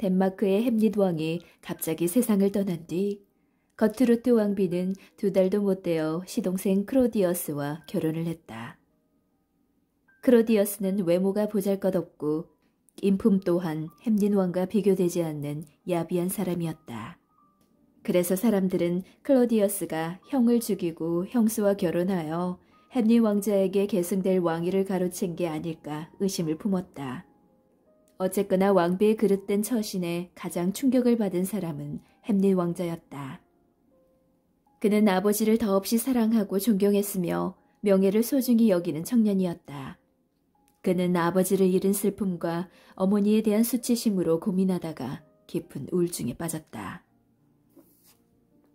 덴마크의 햄릿 왕이 갑자기 세상을 떠난 뒤 거트루트 왕비는 2달도 못 되어 시동생 크로디어스와 결혼을 했다. 크로디어스는 외모가 보잘것없고 인품 또한 햄릿 왕과 비교되지 않는 야비한 사람이었다. 그래서 사람들은 클로디어스가 형을 죽이고 형수와 결혼하여 햄릿 왕자에게 계승될 왕위를 가로챈 게 아닐까 의심을 품었다. 어쨌거나 왕비의 그릇된 처신에 가장 충격을 받은 사람은 햄릿 왕자였다. 그는 아버지를 더없이 사랑하고 존경했으며 명예를 소중히 여기는 청년이었다. 그는 아버지를 잃은 슬픔과 어머니에 대한 수치심으로 고민하다가 깊은 우울증에 빠졌다.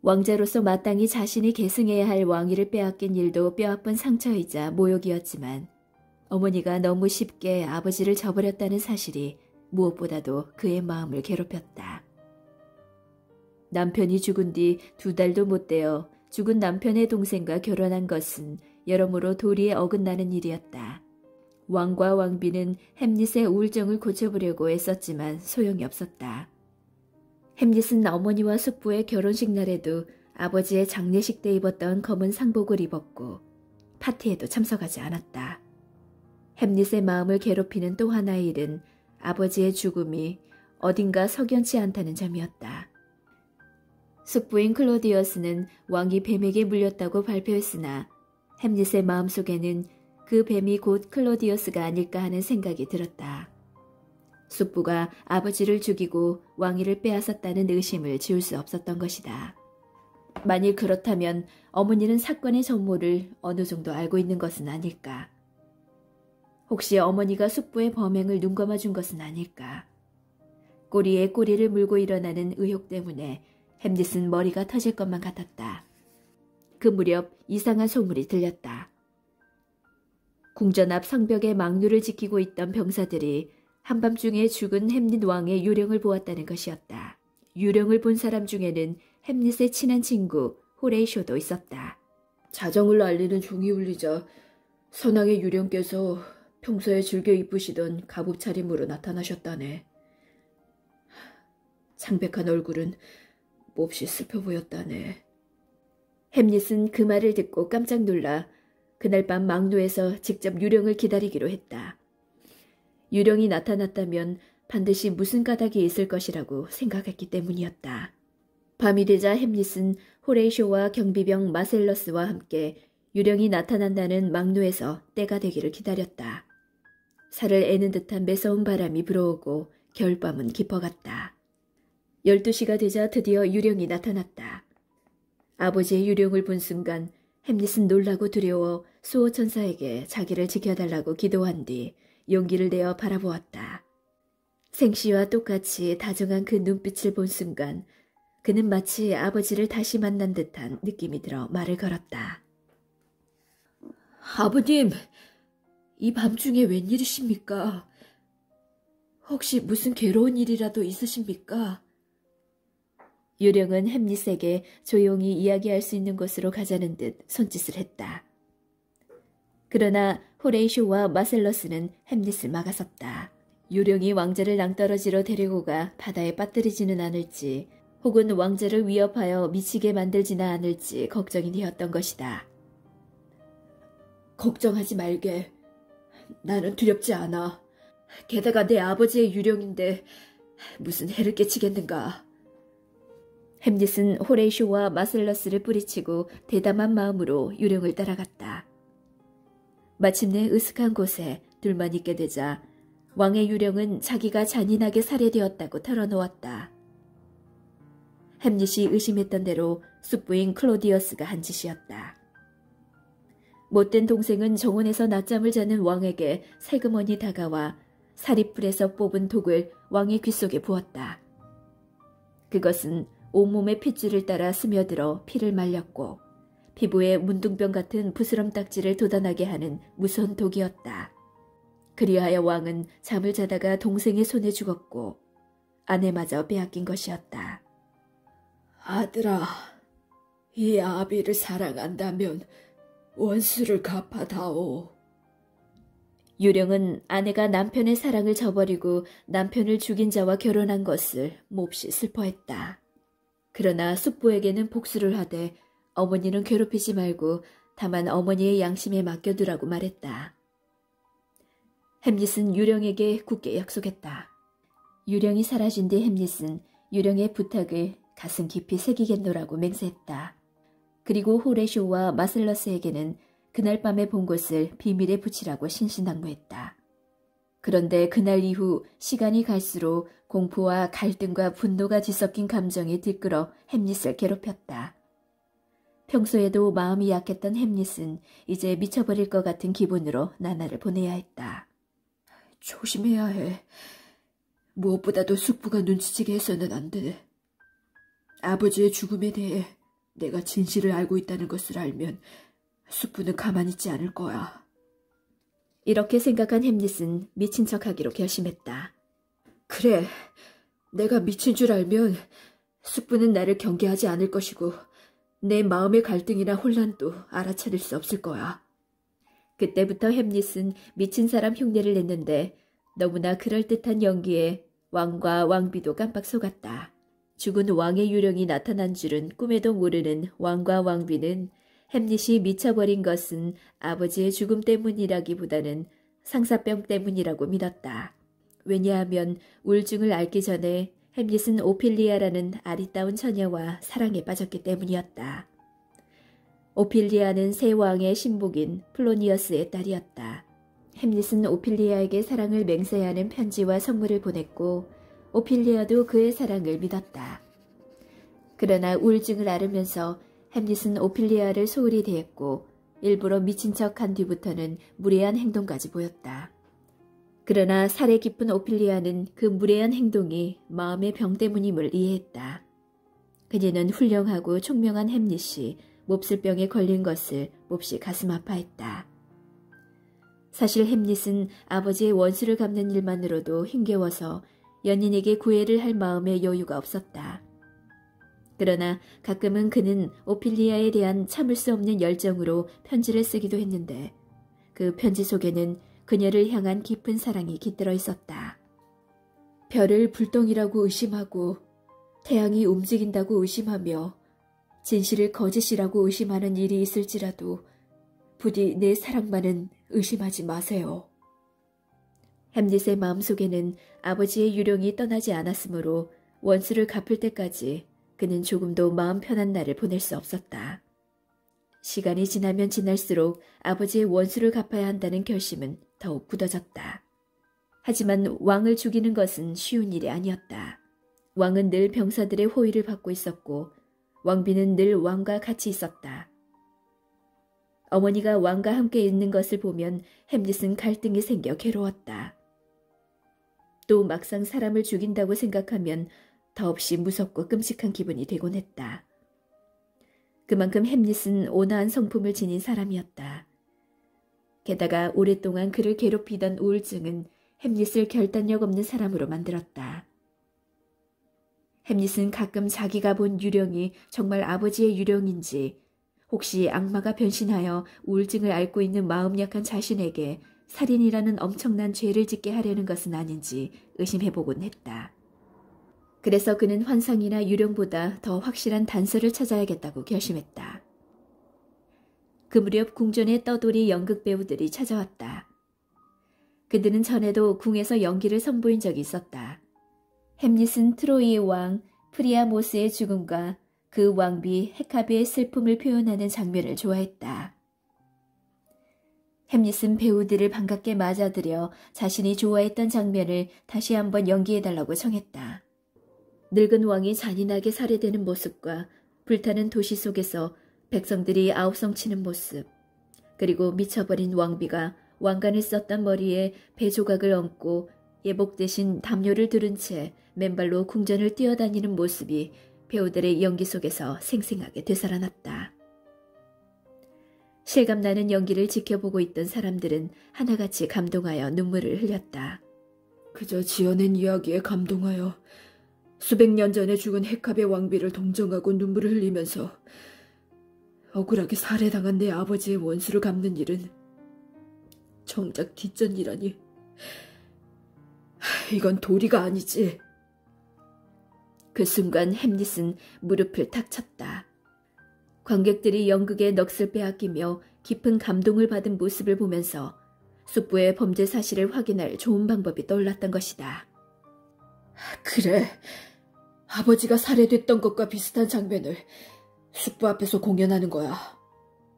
왕자로서 마땅히 자신이 계승해야 할 왕위를 빼앗긴 일도 뼈아픈 상처이자 모욕이었지만 어머니가 너무 쉽게 아버지를 저버렸다는 사실이 무엇보다도 그의 마음을 괴롭혔다. 남편이 죽은 뒤 2달도 못 되어 죽은 남편의 동생과 결혼한 것은 여러모로 도리에 어긋나는 일이었다. 왕과 왕비는 햄릿의 우울증을 고쳐보려고 애썼지만 소용이 없었다. 햄릿은 어머니와 숙부의 결혼식 날에도 아버지의 장례식 때 입었던 검은 상복을 입었고 파티에도 참석하지 않았다. 햄릿의 마음을 괴롭히는 또 하나의 일은 아버지의 죽음이 어딘가 석연치 않다는 점이었다. 숙부인 클로디어스는 왕이 뱀에게 물렸다고 발표했으나 햄릿의 마음속에는 그 뱀이 곧 클로디어스가 아닐까 하는 생각이 들었다. 숙부가 아버지를 죽이고 왕위를 빼앗았다는 의심을 지울 수 없었던 것이다. 만일 그렇다면 어머니는 사건의 전모를 어느 정도 알고 있는 것은 아닐까. 혹시 어머니가 숙부의 범행을 눈감아 준 것은 아닐까. 꼬리에 꼬리를 물고 일어나는 의혹 때문에 햄릿은 머리가 터질 것만 같았다. 그 무렵 이상한 소문이 들렸다. 궁전 앞 성벽의 망루를 지키고 있던 병사들이 한밤중에 죽은 햄릿 왕의 유령을 보았다는 것이었다. 유령을 본 사람 중에는 햄릿의 친한 친구 호레이쇼도 있었다. 자정을 알리는 종이 울리자 선왕의 유령께서 평소에 즐겨 입으시던 갑옷 차림으로 나타나셨다네. 창백한 얼굴은 몹시 슬퍼 보였다네. 햄릿은 그 말을 듣고 깜짝 놀라 그날 밤 망루에서 직접 유령을 기다리기로 했다. 유령이 나타났다면 반드시 무슨 까닭이 있을 것이라고 생각했기 때문이었다. 밤이 되자 햄릿은 호레이쇼와 경비병 마셀러스와 함께 유령이 나타난다는 망루에서 때가 되기를 기다렸다. 살을 애는 듯한 매서운 바람이 불어오고 겨울밤은 깊어갔다. 12시가 되자 드디어 유령이 나타났다. 아버지의 유령을 본 순간 햄릿은 놀라고 두려워 수호천사에게 자기를 지켜달라고 기도한 뒤 용기를 내어 바라보았다. 생시와 똑같이 다정한 그 눈빛을 본 순간 그는 마치 아버지를 다시 만난 듯한 느낌이 들어 말을 걸었다. 아버님, 이 밤중에 웬일이십니까? 혹시 무슨 괴로운 일이라도 있으십니까? 유령은 햄릿에게 조용히 이야기할 수 있는 곳으로 가자는 듯 손짓을 했다. 그러나 호레이쇼와 마셀러스는 햄릿을 막아섰다. 유령이 왕자를 낭떠러지로 데리고 가 바다에 빠뜨리지는 않을지 혹은 왕자를 위협하여 미치게 만들지는 않을지 걱정이 되었던 것이다. 걱정하지 말게. 나는 두렵지 않아. 게다가 내 아버지의 유령인데 무슨 해를 끼치겠는가. 햄릿은 호레이쇼와 마셀러스를 뿌리치고 대담한 마음으로 유령을 따라갔다. 마침내 으슥한 곳에 둘만 있게 되자 왕의 유령은 자기가 잔인하게 살해되었다고 털어놓았다. 햄릿이 의심했던 대로 숙부인 클로디어스가 한 짓이었다. 못된 동생은 정원에서 낮잠을 자는 왕에게 세그머니 다가와 사리풀에서 뽑은 독을 왕의 귀 속에 부었다. 그것은 온몸의 핏줄을 따라 스며들어 피를 말렸고 피부에 문둥병 같은 부스럼 딱지를 돋아나게 하는 무서운 독이었다. 그리하여 왕은 잠을 자다가 동생의 손에 죽었고 아내마저 빼앗긴 것이었다. 아들아, 이 아비를 사랑한다면 원수를 갚아다오. 유령은 아내가 남편의 사랑을 저버리고 남편을 죽인 자와 결혼한 것을 몹시 슬퍼했다. 그러나 숙부에게는 복수를 하되 어머니는 괴롭히지 말고 다만 어머니의 양심에 맡겨두라고 말했다. 햄릿은 유령에게 굳게 약속했다. 유령이 사라진 뒤 햄릿은 유령의 부탁을 가슴 깊이 새기겠노라고 맹세했다. 그리고 호레쇼와 마슬러스에게는 그날 밤에 본 것을 비밀에 붙이라고 신신당부했다. 그런데 그날 이후 시간이 갈수록 공포와 갈등과 분노가 뒤섞인 감정이 들끓어 햄릿을 괴롭혔다. 평소에도 마음이 약했던 햄릿은 이제 미쳐버릴 것 같은 기분으로 나날을 보내야 했다. 조심해야 해. 무엇보다도 숙부가 눈치채게 해서는 안 돼. 아버지의 죽음에 대해 내가 진실을 알고 있다는 것을 알면 숙부는 가만히 있지 않을 거야. 이렇게 생각한 햄릿은 미친 척하기로 결심했다. 그래, 내가 미친 줄 알면 숙부는 나를 경계하지 않을 것이고 내 마음의 갈등이나 혼란도 알아차릴 수 없을 거야. 그때부터 햄릿은 미친 사람 흉내를 냈는데 너무나 그럴듯한 연기에 왕과 왕비도 깜빡 속았다. 죽은 왕의 유령이 나타난 줄은 꿈에도 모르는 왕과 왕비는 햄릿이 미쳐버린 것은 아버지의 죽음 때문이라기보다는 상사병 때문이라고 믿었다. 왜냐하면 우울증을 앓기 전에 햄릿은 오피리아라는 아리따운 처녀와 사랑에 빠졌기 때문이었다. 오피리아는 새 왕의 신복인 플로니어스의 딸이었다. 햄릿은 오피리아에게 사랑을 맹세하는 편지와 선물을 보냈고 오피리아도 그의 사랑을 믿었다. 그러나 우울증을 앓으면서 햄릿은 오피리아를 소홀히 대했고 일부러 미친 척한 뒤부터는 무례한 행동까지 보였다. 그러나 살에 깊은 오피리아는 그 무례한 행동이 마음의 병 때문임을 이해했다. 그녀는 훌륭하고 총명한 햄릿이 몹쓸 병에 걸린 것을 몹시 가슴 아파했다. 사실 햄릿은 아버지의 원수를 갚는 일만으로도 힘겨워서 연인에게 구애를 할 마음의 여유가 없었다. 그러나 가끔은 그는 오피리아에 대한 참을 수 없는 열정으로 편지를 쓰기도 했는데 그 편지 속에는 그녀를 향한 깊은 사랑이 깃들어 있었다. 별을 불똥이라고 의심하고 태양이 움직인다고 의심하며 진실을 거짓이라고 의심하는 일이 있을지라도 부디 내 사랑만은 의심하지 마세요. 햄릿의 마음속에는 아버지의 유령이 떠나지 않았으므로 원수를 갚을 때까지 그는 조금도 마음 편한 날을 보낼 수 없었다. 시간이 지나면 지날수록 아버지의 원수를 갚아야 한다는 결심은 더욱 굳어졌다. 하지만 왕을 죽이는 것은 쉬운 일이 아니었다. 왕은 늘 병사들의 호의를 받고 있었고 왕비는 늘 왕과 같이 있었다. 어머니가 왕과 함께 있는 것을 보면 햄릿은 갈등이 생겨 괴로웠다. 또 막상 사람을 죽인다고 생각하면 더없이 무섭고 끔찍한 기분이 되곤 했다. 그만큼 햄릿은 온화한 성품을 지닌 사람이었다. 게다가 오랫동안 그를 괴롭히던 우울증은 햄릿을 결단력 없는 사람으로 만들었다. 햄릿은 가끔 자기가 본 유령이 정말 아버지의 유령인지 혹시 악마가 변신하여 우울증을 앓고 있는 마음 약한 자신에게 살인이라는 엄청난 죄를 짓게 하려는 것은 아닌지 의심해보곤 했다. 그래서 그는 환상이나 유령보다 더 확실한 단서를 찾아야겠다고 결심했다. 그 무렵 궁전에 떠돌이 연극 배우들이 찾아왔다. 그들은 전에도 궁에서 연기를 선보인 적이 있었다. 햄릿은 트로이의 왕 프리아모스의 죽음과 그 왕비 헤카비의 슬픔을 표현하는 장면을 좋아했다. 햄릿은 배우들을 반갑게 맞아들여 자신이 좋아했던 장면을 다시 한번 연기해달라고 청했다. 늙은 왕이 잔인하게 살해되는 모습과 불타는 도시 속에서 백성들이 아우성치는 모습, 그리고 미쳐버린 왕비가 왕관을 썼던 머리에 배조각을 얹고 예복 대신 담요를 두른 채 맨발로 궁전을 뛰어다니는 모습이 배우들의 연기 속에서 생생하게 되살아났다. 실감나는 연기를 지켜보고 있던 사람들은 하나같이 감동하여 눈물을 흘렸다. 그저 지어낸 이야기에 감동하여 수백 년 전에 죽은 헤캅의 왕비를 동정하고 눈물을 흘리면서 억울하게 살해당한 내 아버지의 원수를 갚는 일은 정작 뒷전이라니. 이건 도리가 아니지. 그 순간 햄릿은 무릎을 탁 쳤다. 관객들이 연극의 넋을 빼앗기며 깊은 감동을 받은 모습을 보면서 숙부의 범죄 사실을 확인할 좋은 방법이 떠올랐던 것이다. 그래, 아버지가 살해됐던 것과 비슷한 장면을 숙부 앞에서 공연하는 거야.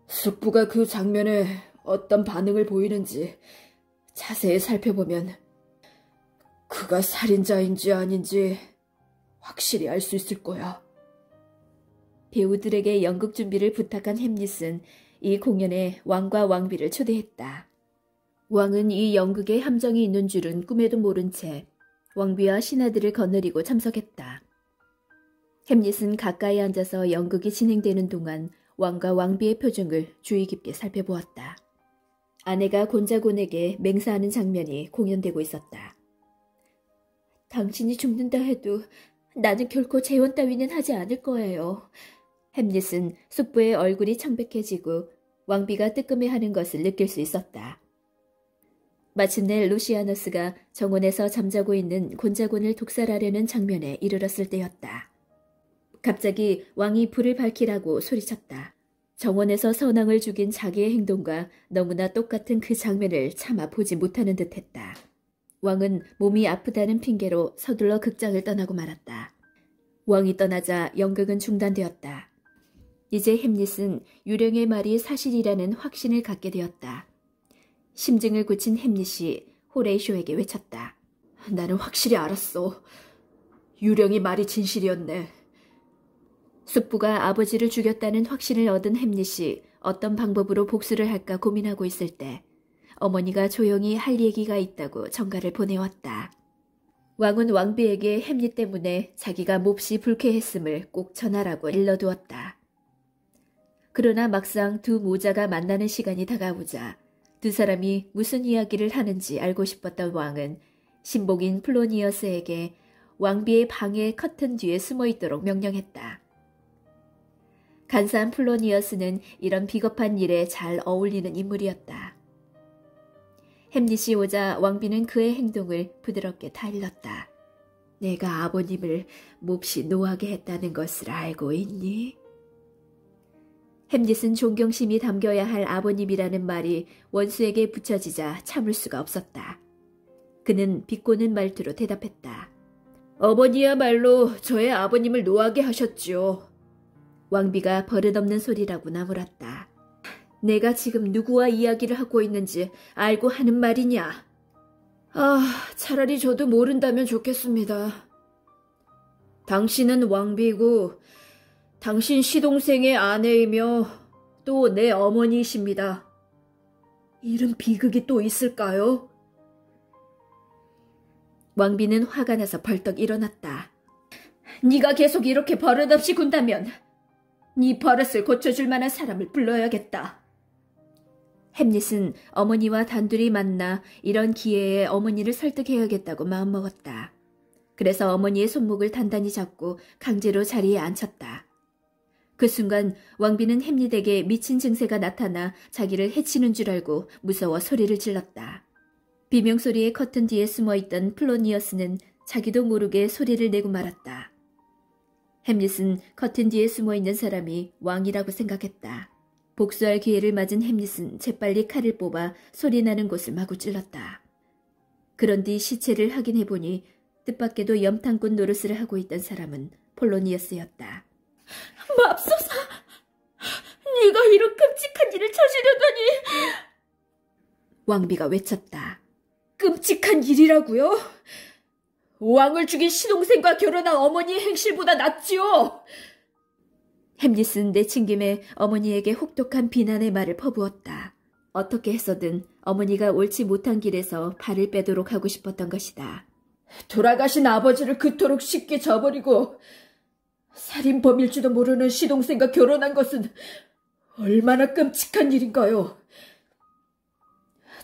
숙부가 그 장면에 어떤 반응을 보이는지 자세히 살펴보면 그가 살인자인지 아닌지 확실히 알 수 있을 거야. 배우들에게 연극 준비를 부탁한 햄릿은 이 공연에 왕과 왕비를 초대했다. 왕은 이 연극에 함정이 있는 줄은 꿈에도 모른 채 왕비와 신하들을 거느리고 참석했다. 햄릿은 가까이 앉아서 연극이 진행되는 동안 왕과 왕비의 표정을 주의 깊게 살펴보았다. 아내가 곤자곤에게 맹세하는 장면이 공연되고 있었다. 당신이 죽는다 해도 나는 결코 재혼 따위는 하지 않을 거예요. 햄릿은 숙부의 얼굴이 청백해지고 왕비가 뜨끔해하는 것을 느낄 수 있었다. 마침내 루시아너스가 정원에서 잠자고 있는 곤자곤을 독살하려는 장면에 이르렀을 때였다. 갑자기 왕이 불을 밝히라고 소리쳤다. 정원에서 선왕을 죽인 자기의 행동과 너무나 똑같은 그 장면을 차마 보지 못하는 듯했다. 왕은 몸이 아프다는 핑계로 서둘러 극장을 떠나고 말았다. 왕이 떠나자 연극은 중단되었다. 이제 햄릿은 유령의 말이 사실이라는 확신을 갖게 되었다. 심증을 굳힌 햄릿이 호레이쇼에게 외쳤다. 나는 확실히 알았어. 유령이 말이 진실이었네. 숙부가 아버지를 죽였다는 확신을 얻은 햄릿이 어떤 방법으로 복수를 할까 고민하고 있을 때 어머니가 조용히 할 얘기가 있다고 전가를 보내왔다. 왕은 왕비에게 햄릿 때문에 자기가 몹시 불쾌했음을 꼭 전하라고 일러두었다. 그러나 막상 두 모자가 만나는 시간이 다가오자 두 사람이 무슨 이야기를 하는지 알고 싶었던 왕은 신복인 플로니어스에게 왕비의 방의 커튼 뒤에 숨어있도록 명령했다. 간사한 플로니어스는 이런 비겁한 일에 잘 어울리는 인물이었다. 햄릿이 오자 왕비는 그의 행동을 부드럽게 타일렀다. 내가 아버님을 몹시 노하게 했다는 것을 알고 있니? 햄릿은 존경심이 담겨야 할 아버님이라는 말이 원수에게 붙여지자 참을 수가 없었다. 그는 비꼬는 말투로 대답했다. 어머니야말로 저의 아버님을 노하게 하셨지요. 왕비가 버릇없는 소리라고 나무랐다. 내가 지금 누구와 이야기를 하고 있는지 알고 하는 말이냐? 차라리 저도 모른다면 좋겠습니다. 당신은 왕비고 당신 시동생의 아내이며 또 내 어머니이십니다. 이런 비극이 또 있을까요? 왕비는 화가 나서 벌떡 일어났다. 네가 계속 이렇게 버릇없이 군다면 네 버릇을 고쳐줄 만한 사람을 불러야겠다. 햄릿은 어머니와 단둘이 만나 이런 기회에 어머니를 설득해야겠다고 마음먹었다. 그래서 어머니의 손목을 단단히 잡고 강제로 자리에 앉혔다. 그 순간 왕비는 햄릿에게 미친 증세가 나타나 자기를 해치는 줄 알고 무서워 소리를 질렀다. 비명소리의 커튼 뒤에 숨어있던 플로니어스는 자기도 모르게 소리를 내고 말았다. 햄릿은 커튼 뒤에 숨어있는 사람이 왕이라고 생각했다. 복수할 기회를 맞은 햄릿은 재빨리 칼을 뽑아 소리나는 곳을 마구 찔렀다. 그런 뒤 시체를 확인해보니 뜻밖에도 염탐꾼 노릇을 하고 있던 사람은 폴로니어스였다. 맙소사! 네가 이런 끔찍한 일을 저지르다니! 왕비가 외쳤다. 끔찍한 일이라고요? 왕을 죽인 시동생과 결혼한 어머니의 행실보다 낫지요? 햄릿은 내친김에 어머니에게 혹독한 비난의 말을 퍼부었다. 어떻게 해서든 어머니가 옳지 못한 길에서 발을 빼도록 하고 싶었던 것이다. 돌아가신 아버지를 그토록 쉽게 저버리고 살인범일지도 모르는 시동생과 결혼한 것은 얼마나 끔찍한 일인가요?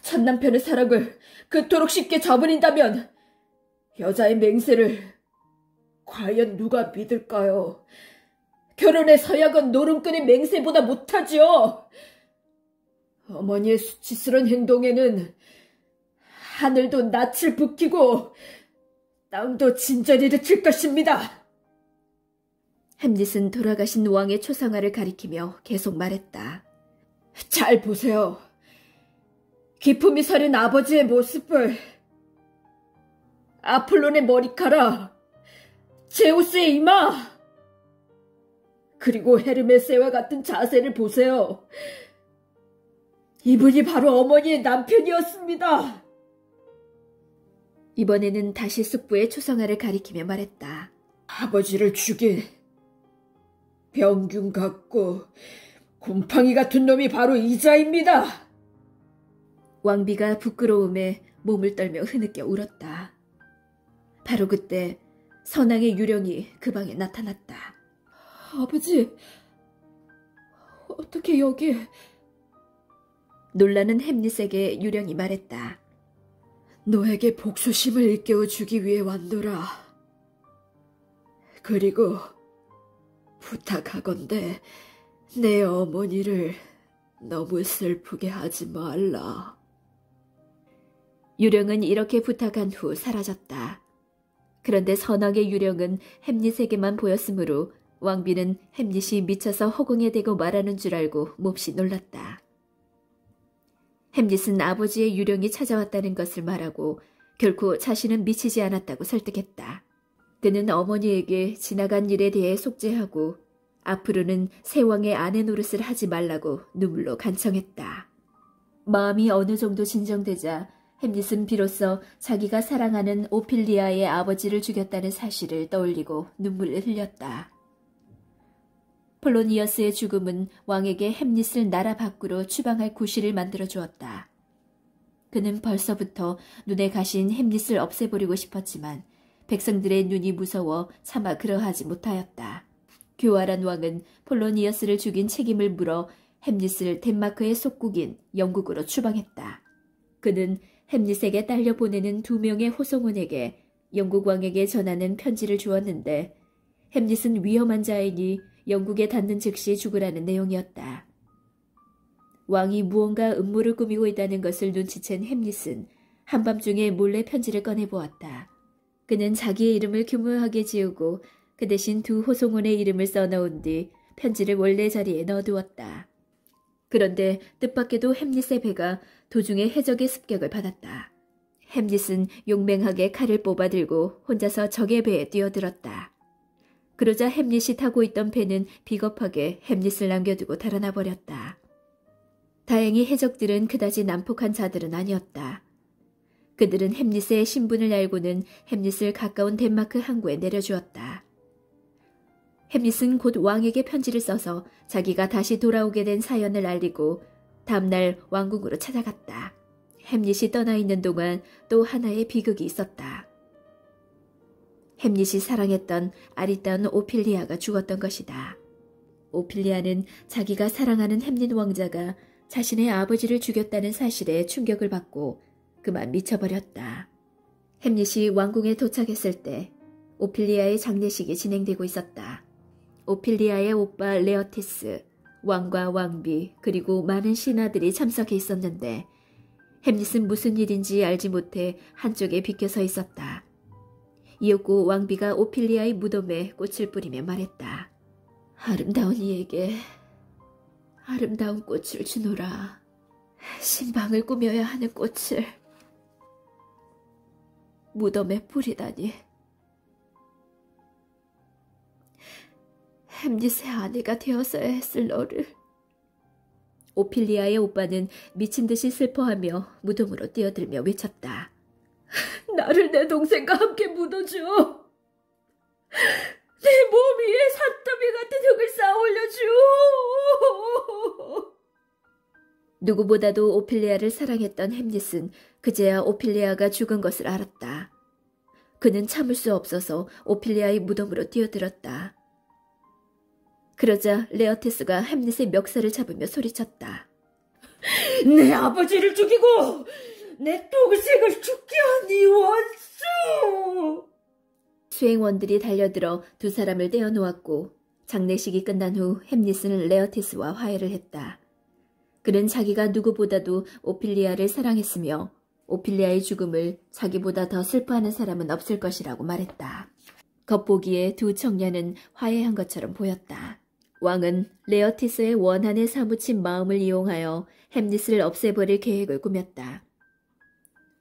첫 남편의 사랑을 그토록 쉽게 저버린다면 여자의 맹세를 과연 누가 믿을까요? 결혼의 서약은 노름꾼의 맹세보다 못하지요. 어머니의 수치스러운 행동에는 하늘도 낯을 붓기고 땅도 진저리를 칠 것입니다. 햄릿은 돌아가신 왕의 초상화를 가리키며 계속 말했다. 잘 보세요. 기품이 서린 아버지의 모습을, 아폴론의 머리카락, 제우스의 이마, 그리고 헤르메스와 같은 자세를 보세요. 이분이 바로 어머니의 남편이었습니다. 이번에는 다시 숙부의 초상화를 가리키며 말했다. 아버지를 죽인 병균 같고 곰팡이 같은 놈이 바로 이자입니다. 왕비가 부끄러움에 몸을 떨며 흐느껴 울었다. 바로 그때 선왕의 유령이 그 방에 나타났다. 아버지, 어떻게 여기... 놀라는 햄릿에게 유령이 말했다. 너에게 복수심을 일깨워주기 위해 왔노라. 그리고 부탁하건대 내 어머니를 너무 슬프게 하지 말라. 유령은 이렇게 부탁한 후 사라졌다. 그런데 선왕의 유령은 햄릿에게만 보였으므로 왕비는 햄릿이 미쳐서 허공에 대고 말하는 줄 알고 몹시 놀랐다. 햄릿은 아버지의 유령이 찾아왔다는 것을 말하고 결코 자신은 미치지 않았다고 설득했다. 그는 어머니에게 지나간 일에 대해 속죄하고 앞으로는 새 왕의 아내 노릇을 하지 말라고 눈물로 간청했다. 마음이 어느 정도 진정되자 햄릿은 비로소 자기가 사랑하는 오필리아의 아버지를 죽였다는 사실을 떠올리고 눈물을 흘렸다. 폴로니어스의 죽음은 왕에게 햄릿을 나라 밖으로 추방할 구실을 만들어 주었다. 그는 벌써부터 눈에 가신 햄릿을 없애버리고 싶었지만 백성들의 눈이 무서워 차마 그러하지 못하였다. 교활한 왕은 폴로니어스를 죽인 책임을 물어 햄릿을 덴마크의 속국인 영국으로 추방했다. 그는 햄릿에게 딸려 보내는 2명의 호송원에게 영국 왕에게 전하는 편지를 주었는데 햄릿은 위험한 자이니 영국에 닿는 즉시 죽으라는 내용이었다. 왕이 무언가 음모를 꾸미고 있다는 것을 눈치챈 햄릿은 한밤중에 몰래 편지를 꺼내보았다. 그는 자기의 이름을 교묘하게 지우고 그 대신 2 호송원의 이름을 써넣은 뒤 편지를 원래 자리에 넣어두었다. 그런데 뜻밖에도 햄릿의 배가 도중에 해적의 습격을 받았다. 햄릿은 용맹하게 칼을 뽑아들고 혼자서 적의 배에 뛰어들었다. 그러자 햄릿이 타고 있던 배는 비겁하게 햄릿을 남겨두고 달아나 버렸다. 다행히 해적들은 그다지 난폭한 자들은 아니었다. 그들은 햄릿의 신분을 알고는 햄릿을 가까운 덴마크 항구에 내려주었다. 햄릿은 곧 왕에게 편지를 써서 자기가 다시 돌아오게 된 사연을 알리고 다음날 왕궁으로 찾아갔다. 햄릿이 떠나 있는 동안 또 하나의 비극이 있었다. 햄릿이 사랑했던 아리따운 오필리아가 죽었던 것이다. 오필리아는 자기가 사랑하는 햄릿 왕자가 자신의 아버지를 죽였다는 사실에 충격을 받고 그만 미쳐버렸다. 햄릿이 왕궁에 도착했을 때 오필리아의 장례식이 진행되고 있었다. 오필리아의 오빠 레어티스, 왕과 왕비, 그리고 많은 신하들이 참석해 있었는데 햄릿은 무슨 일인지 알지 못해 한쪽에 비켜서 있었다. 이윽고 왕비가 오필리아의 무덤에 꽃을 뿌리며 말했다. 아름다운 이에게 아름다운 꽃을 주노라. 신방을 꾸며야 하는 꽃을 무덤에 뿌리다니. 햄릿의 아내가 되었어야 했을 너를. 오필리아의 오빠는 미친 듯이 슬퍼하며 무덤으로 뛰어들며 외쳤다. 나를 내 동생과 함께 묻어줘. 내 몸 위에 산더미 같은 흙을 쌓아 올려줘. 누구보다도 오필리아를 사랑했던 햄릿은 그제야 오필리아가 죽은 것을 알았다. 그는 참을 수 없어서 오필리아의 무덤으로 뛰어들었다. 그러자 레어티스가 햄릿의 멱살을 잡으며 소리쳤다. 내 아버지를 죽이고 내 동생을 죽게 한 이 원수! 수행원들이 달려들어 2 사람을 떼어놓았고 장례식이 끝난 후 햄릿은 레어티스와 화해를 했다. 그는 자기가 누구보다도 오필리아를 사랑했으며 오피리아의 죽음을 자기보다 더 슬퍼하는 사람은 없을 것이라고 말했다. 겉보기에 두 청년은 화해한 것처럼 보였다. 왕은 레어티스의 원한에 사무친 마음을 이용하여 햄릿을 없애버릴 계획을 꾸몄다.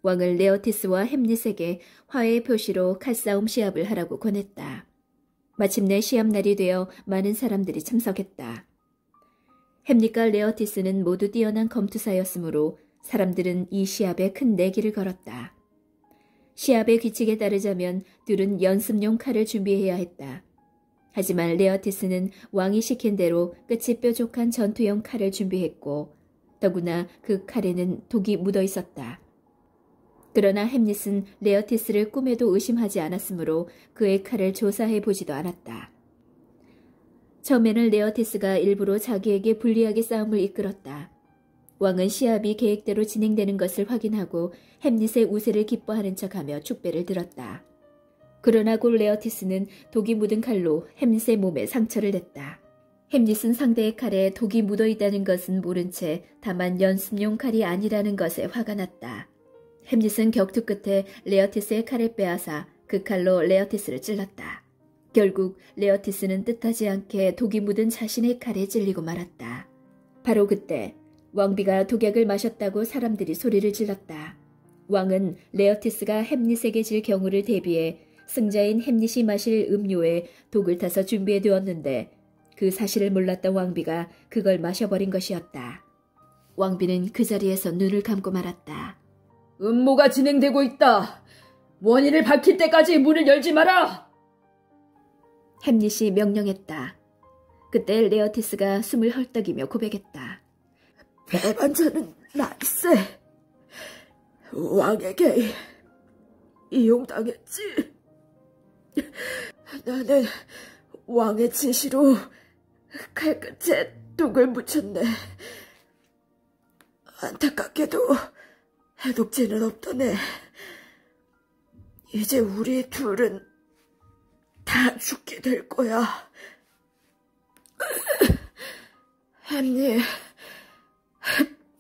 왕은 레어티스와 햄릿에게 화해의 표시로 칼싸움 시합을 하라고 권했다. 마침내 시합날이 되어 많은 사람들이 참석했다. 햄릿과 레어티스는 모두 뛰어난 검투사였으므로 사람들은 이 시합에 큰 내기를 걸었다. 시합의 규칙에 따르자면 둘은 연습용 칼을 준비해야 했다. 하지만 레어티스는 왕이 시킨 대로 끝이 뾰족한 전투용 칼을 준비했고 더구나 그 칼에는 독이 묻어 있었다. 그러나 햄릿은 레어티스를 꿈에도 의심하지 않았으므로 그의 칼을 조사해 보지도 않았다. 처음에는 레어티스가 일부러 자기에게 불리하게 싸움을 이끌었다. 왕은 시합이 계획대로 진행되는 것을 확인하고 햄릿의 우세를 기뻐하는 척하며 축배를 들었다. 그러나 곧 레어티스는 독이 묻은 칼로 햄릿의 몸에 상처를 냈다. 햄릿은 상대의 칼에 독이 묻어 있다는 것은 모른 채 다만 연습용 칼이 아니라는 것에 화가 났다. 햄릿은 격투 끝에 레어티스의 칼을 빼앗아 그 칼로 레어티스를 찔렀다. 결국 레어티스는 뜻하지 않게 독이 묻은 자신의 칼에 찔리고 말았다. 바로 그때 왕비가 독약을 마셨다고 사람들이 소리를 질렀다. 왕은 레어티스가 햄릿에게 질 경우를 대비해 승자인 햄릿이 마실 음료에 독을 타서 준비해 두었는데 그 사실을 몰랐던 왕비가 그걸 마셔버린 것이었다. 왕비는 그 자리에서 눈을 감고 말았다. 음모가 진행되고 있다. 원인을 밝힐 때까지 문을 열지 마라. 햄릿이 명령했다. 그때 레어티스가 숨을 헐떡이며 고백했다. 배반자는 날세. 왕에게 이용당했지. 나는 왕의 지시로 칼끝에 독을 묻혔네. 안타깝게도 해독제는 없더네. 이제 우리 둘은 다 죽게 될 거야. 햄릿,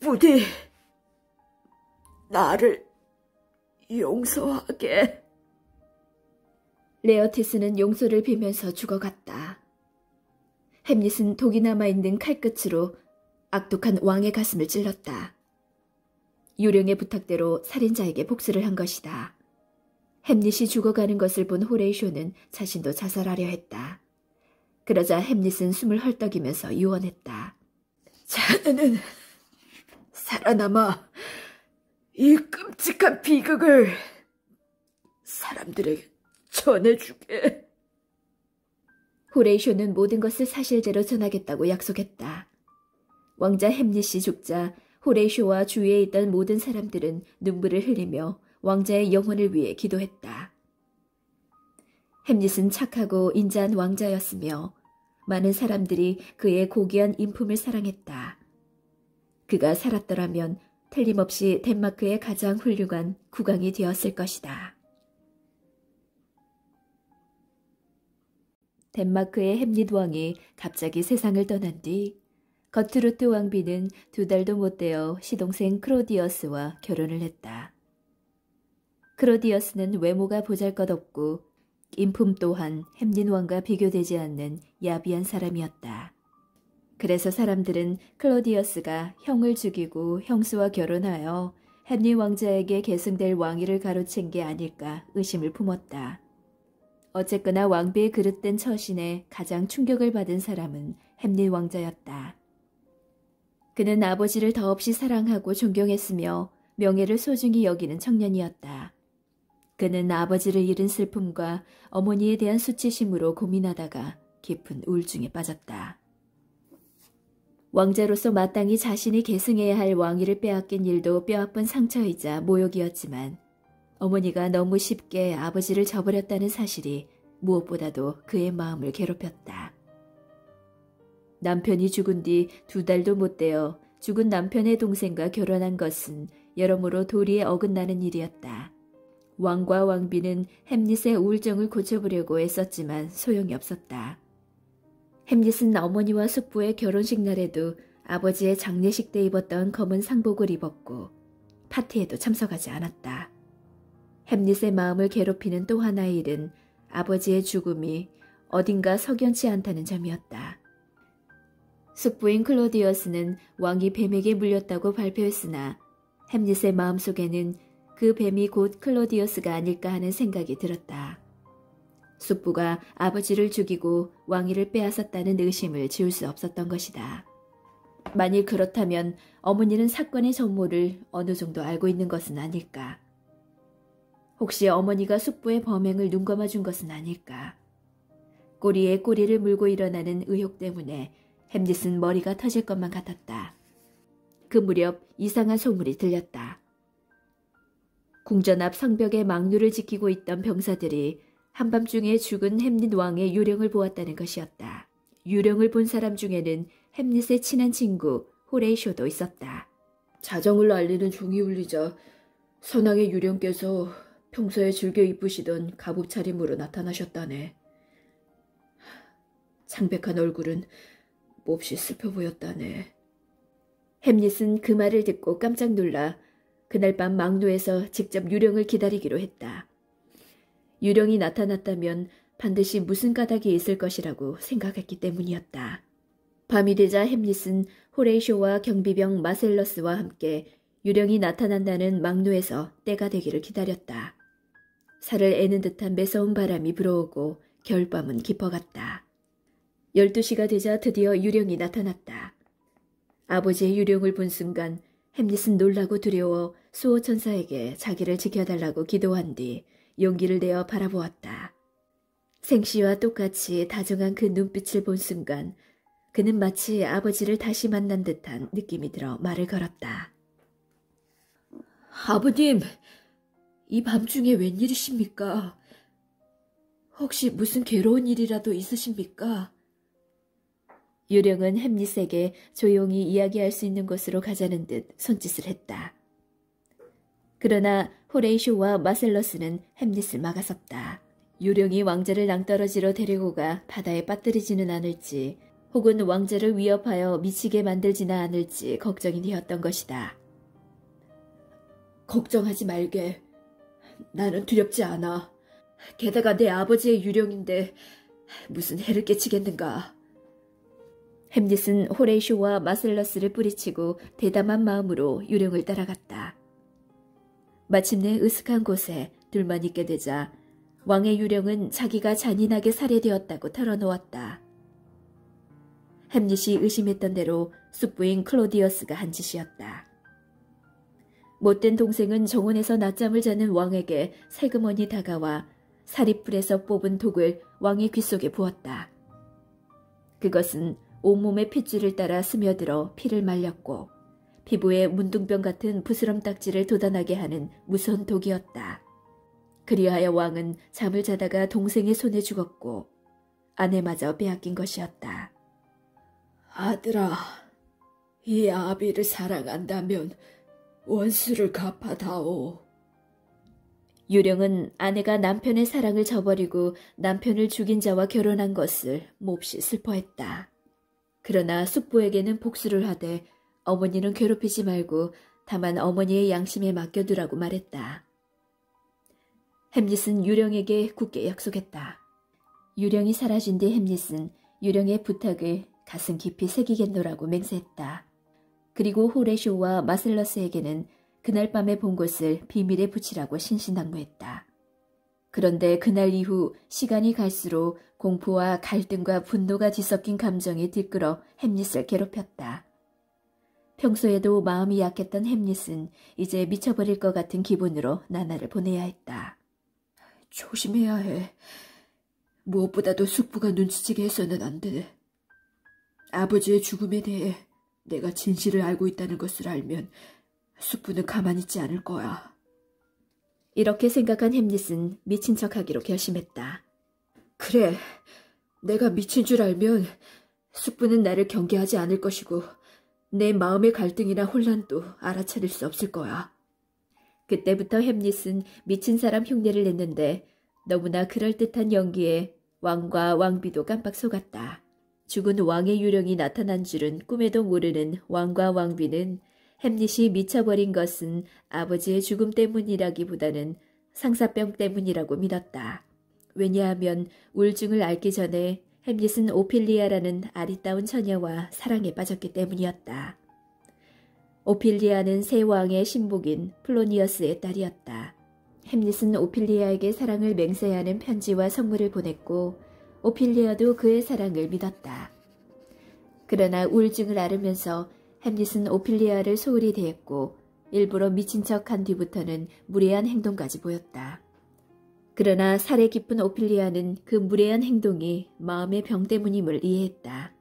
부디 나를 용서하게. 레어티스는 용서를 빌면서 죽어갔다. 햄릿은 독이 남아있는 칼끝으로 악독한 왕의 가슴을 찔렀다. 요령의 부탁대로 살인자에게 복수를 한 것이다. 햄릿이 죽어가는 것을 본 호레이쇼는 자신도 자살하려 했다. 그러자 햄릿은 숨을 헐떡이면서 유언했다. 자네는 살아남아 이 끔찍한 비극을 사람들에게 전해주게. 호레이쇼는 모든 것을 사실대로 전하겠다고 약속했다. 왕자 햄릿이 죽자 호레이쇼와 주위에 있던 모든 사람들은 눈물을 흘리며 왕자의 영혼을 위해 기도했다. 햄릿은 착하고 인자한 왕자였으며 많은 사람들이 그의 고귀한 인품을 사랑했다. 그가 살았더라면 틀림없이 덴마크의 가장 훌륭한 국왕이 되었을 것이다. 덴마크의 햄릿 왕이 갑자기 세상을 떠난 뒤 거트루트 왕비는 2달도 못 되어 시동생 크로디어스와 결혼을 했다. 크로디어스는 외모가 보잘것없고 인품 또한 햄릿 왕과 비교되지 않는 야비한 사람이었다. 그래서 사람들은 클로디어스가 형을 죽이고 형수와 결혼하여 햄릿 왕자에게 계승될 왕위를 가로챈 게 아닐까 의심을 품었다. 어쨌거나 왕비의 그릇된 처신에 가장 충격을 받은 사람은 햄릿 왕자였다. 그는 아버지를 더없이 사랑하고 존경했으며 명예를 소중히 여기는 청년이었다. 그는 아버지를 잃은 슬픔과 어머니에 대한 수치심으로 고민하다가 깊은 우울증에 빠졌다. 왕자로서 마땅히 자신이 계승해야 할 왕위를 빼앗긴 일도 뼈아픈 상처이자 모욕이었지만 어머니가 너무 쉽게 아버지를 저버렸다는 사실이 무엇보다도 그의 마음을 괴롭혔다. 남편이 죽은 뒤 2달도 못 되어 죽은 남편의 동생과 결혼한 것은 여러모로 도리에 어긋나는 일이었다. 왕과 왕비는 햄릿의 우울증을 고쳐보려고 애썼지만 소용이 없었다. 햄릿은 어머니와 숙부의 결혼식 날에도 아버지의 장례식 때 입었던 검은 상복을 입었고 파티에도 참석하지 않았다. 햄릿의 마음을 괴롭히는 또 하나의 일은 아버지의 죽음이 어딘가 석연치 않다는 점이었다. 숙부인 클로디어스는 왕이 뱀에게 물렸다고 발표했으나 햄릿의 마음속에는 그 뱀이 곧 클로디어스가 아닐까 하는 생각이 들었다. 숙부가 아버지를 죽이고 왕위를 빼앗았다는 의심을 지울 수 없었던 것이다. 만일 그렇다면 어머니는 사건의 전모를 어느 정도 알고 있는 것은 아닐까? 혹시 어머니가 숙부의 범행을 눈감아 준 것은 아닐까? 꼬리에 꼬리를 물고 일어나는 의혹 때문에 햄릿은 머리가 터질 것만 같았다. 그 무렵 이상한 소문이 들렸다. 궁전 앞 성벽의 망루를 지키고 있던 병사들이 한밤중에 죽은 햄릿 왕의 유령을 보았다는 것이었다. 유령을 본 사람 중에는 햄릿의 친한 친구 호레이쇼도 있었다. 자정을 알리는 종이 울리자 선왕의 유령께서 평소에 즐겨 입으시던 갑옷 차림으로 나타나셨다네. 창백한 얼굴은 몹시 슬퍼 보였다네. 햄릿은 그 말을 듣고 깜짝 놀라 그날 밤 망루에서 직접 유령을 기다리기로 했다. 유령이 나타났다면 반드시 무슨 까닭이 있을 것이라고 생각했기 때문이었다. 밤이 되자 햄릿은 호레이쇼와 경비병 마셀러스와 함께 유령이 나타난다는 망루에서 때가 되기를 기다렸다. 살을 애는 듯한 매서운 바람이 불어오고 겨울밤은 깊어갔다. 12시가 되자 드디어 유령이 나타났다. 아버지의 유령을 본 순간 햄릿은 놀라고 두려워 수호천사에게 자기를 지켜달라고 기도한 뒤 용기를 내어 바라보았다. 생시와 똑같이 다정한 그 눈빛을 본 순간 그는 마치 아버지를 다시 만난 듯한 느낌이 들어 말을 걸었다. 아버님, 이 밤중에 웬일이십니까? 혹시 무슨 괴로운 일이라도 있으십니까? 유령은 햄릿에게 조용히 이야기할 수 있는 곳으로 가자는 듯 손짓을 했다. 그러나 호레이쇼와 마셀러스는 햄릿을 막아섰다. 유령이 왕자를 낭떠러지로 데리고 가 바다에 빠뜨리지는 않을지 혹은 왕자를 위협하여 미치게 만들지는 않을지 걱정이 되었던 것이다. 걱정하지 말게. 나는 두렵지 않아. 게다가 내 아버지의 유령인데 무슨 해를 끼치겠는가. 햄릿은 호레이쇼와 마셀러스를 뿌리치고 대담한 마음으로 유령을 따라갔다. 마침내 으슥한 곳에 둘만 있게 되자 왕의 유령은 자기가 잔인하게 살해되었다고 털어놓았다. 햄릿이 의심했던 대로 숙부인 클로디어스가 한 짓이었다. 못된 동생은 정원에서 낮잠을 자는 왕에게 살그머니 다가와 사리풀에서 뽑은 독을 왕의 귀 속에 부었다. 그것은 온몸의 핏줄을 따라 스며들어 피를 말렸고 피부에 문둥병 같은 부스럼 딱지를 돋아나게 하는 무서운 독이었다. 그리하여 왕은 잠을 자다가 동생의 손에 죽었고 아내마저 빼앗긴 것이었다. 아들아, 이 아비를 사랑한다면 원수를 갚아다오. 유령은 아내가 남편의 사랑을 저버리고 남편을 죽인 자와 결혼한 것을 몹시 슬퍼했다. 그러나 숙부에게는 복수를 하되 어머니는 괴롭히지 말고 다만 어머니의 양심에 맡겨두라고 말했다. 햄릿은 유령에게 굳게 약속했다. 유령이 사라진 뒤 햄릿은 유령의 부탁을 가슴 깊이 새기겠노라고 맹세했다. 그리고 호레쇼와 마셀러스에게는 그날 밤에 본 것을 비밀에 붙이라고 신신당부했다. 그런데 그날 이후 시간이 갈수록 공포와 갈등과 분노가 뒤섞인 감정이 들끓어 햄릿을 괴롭혔다. 평소에도 마음이 약했던 햄릿은 이제 미쳐버릴 것 같은 기분으로 나날을 보내야 했다. 조심해야 해. 무엇보다도 숙부가 눈치채게 해서는 안 돼. 아버지의 죽음에 대해 내가 진실을 알고 있다는 것을 알면 숙부는 가만히 있지 않을 거야. 이렇게 생각한 햄릿은 미친 척하기로 결심했다. 그래, 내가 미친 줄 알면 숙부는 나를 경계하지 않을 것이고 내 마음의 갈등이나 혼란도 알아차릴 수 없을 거야. 그때부터 햄릿은 미친 사람 흉내를 냈는데 너무나 그럴듯한 연기에 왕과 왕비도 깜빡 속았다. 죽은 왕의 유령이 나타난 줄은 꿈에도 모르는 왕과 왕비는 햄릿이 미쳐버린 것은 아버지의 죽음 때문이라기보다는 상사병 때문이라고 믿었다. 왜냐하면 우울증을 앓기 전에 햄릿은 오피리아라는 아리따운 처녀와 사랑에 빠졌기 때문이었다. 오피리아는 새 왕의 신복인 플로니어스의 딸이었다. 햄릿은 오피리아에게 사랑을 맹세하는 편지와 선물을 보냈고 오피리아도 그의 사랑을 믿었다. 그러나 우울증을 앓으면서 햄릿은 오피리아를 소홀히 대했고 일부러 미친 척한 뒤부터는 무례한 행동까지 보였다. 그러나 살에 깊은 오피리아는 그 무례한 행동이 마음의 병 때문임을 이해했다.